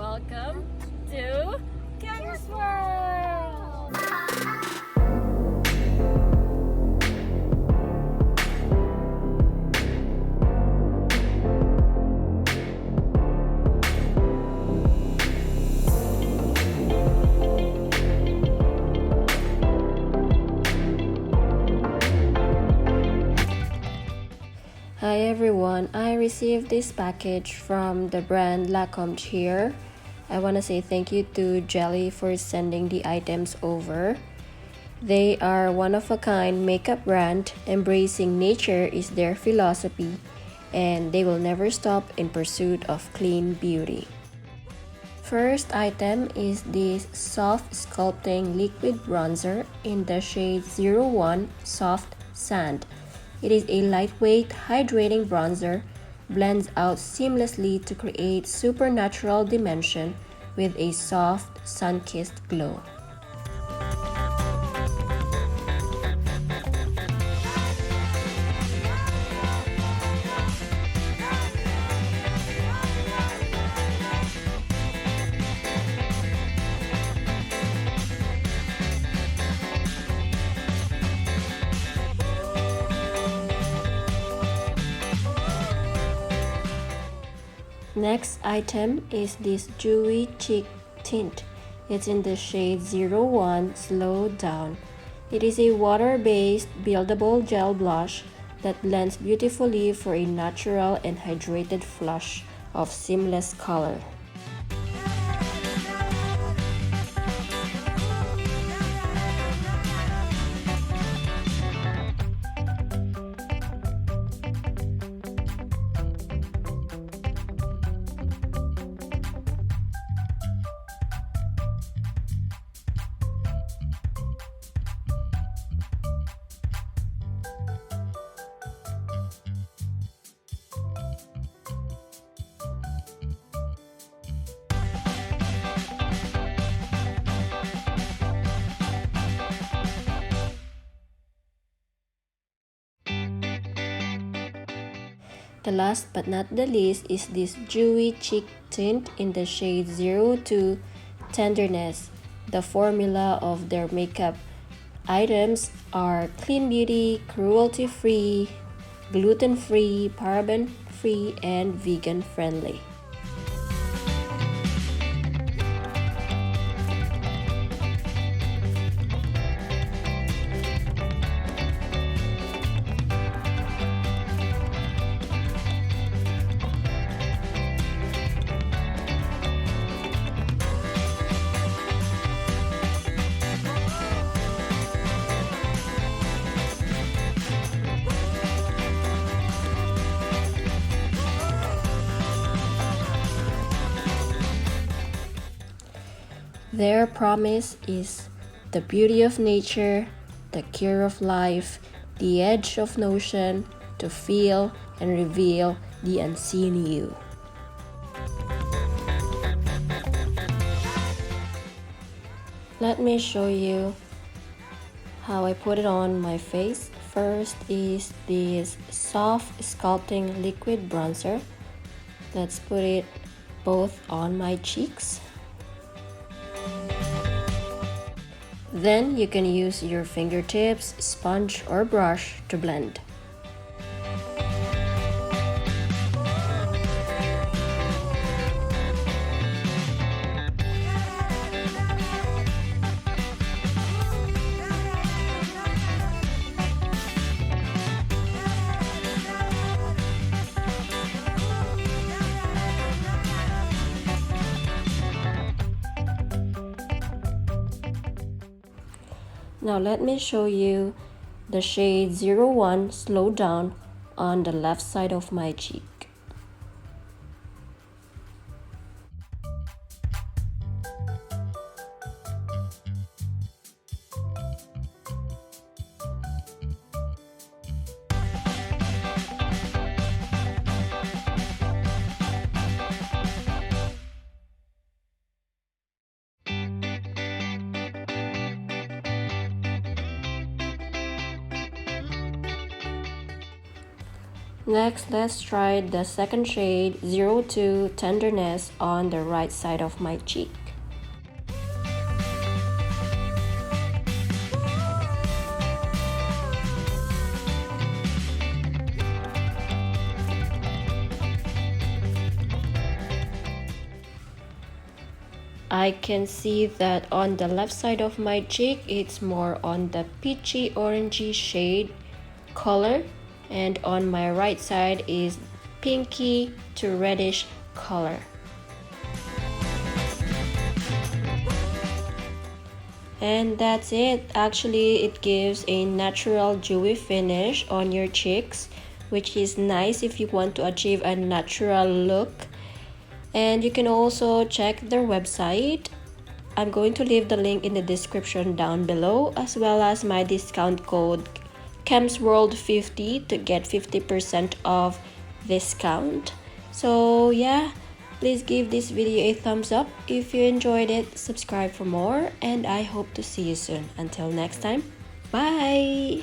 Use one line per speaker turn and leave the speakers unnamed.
Welcome to Chemist World! Hi everyone, I received this package from the brand Lacomchir. I want to say thank you to Jelly for sending the items over. They are one-of-a-kind makeup brand. Embracing nature is their philosophy, and they will never stop in pursuit of clean beauty. First item is this Soft Sculpting Liquid Bronzer in the shade 01 Soft Sand. It is a lightweight, hydrating bronzer, blends out seamlessly to create supernatural dimension with a soft, sun-kissed glow. Next item is this Dewy Cheek Tint. It's in the shade 01 Slow Down. It is a water-based buildable gel blush that blends beautifully for a natural and hydrated flush of seamless color. The last but not the least is this Dewy Cheek Tint in the shade 02 Tenderness. The formula of their makeup items are clean beauty, cruelty-free, gluten-free, paraben-free, and vegan-friendly. Their promise is the beauty of nature, the cure of life, the edge of notion to feel and reveal the unseen you. Let me show you how I put it on my face. First is this Soft Sculpting Liquid Bronzer. Let's put it both on my cheeks. Then you can use your fingertips, sponge, or brush to blend. Now let me show you the shade 01 Slow Down on the left side of my cheek. Next, let's try the second shade 02 Tenderness on the right side of my cheek. I can see that on the left side of my cheek, it's more on the peachy orangey shade color, and on my right side is pinky to reddish color. And that's it. Actually, it gives a natural dewy finish on your cheeks, which is nice if you want to achieve a natural look. And you can also check their website. I'm going to leave the link in the description down below, as well as my discount code ChemsWorld50 to get 50% off discount. So yeah, please give this video a thumbs up if you enjoyed it, subscribe for more, and I hope to see you soon. Until next time, bye!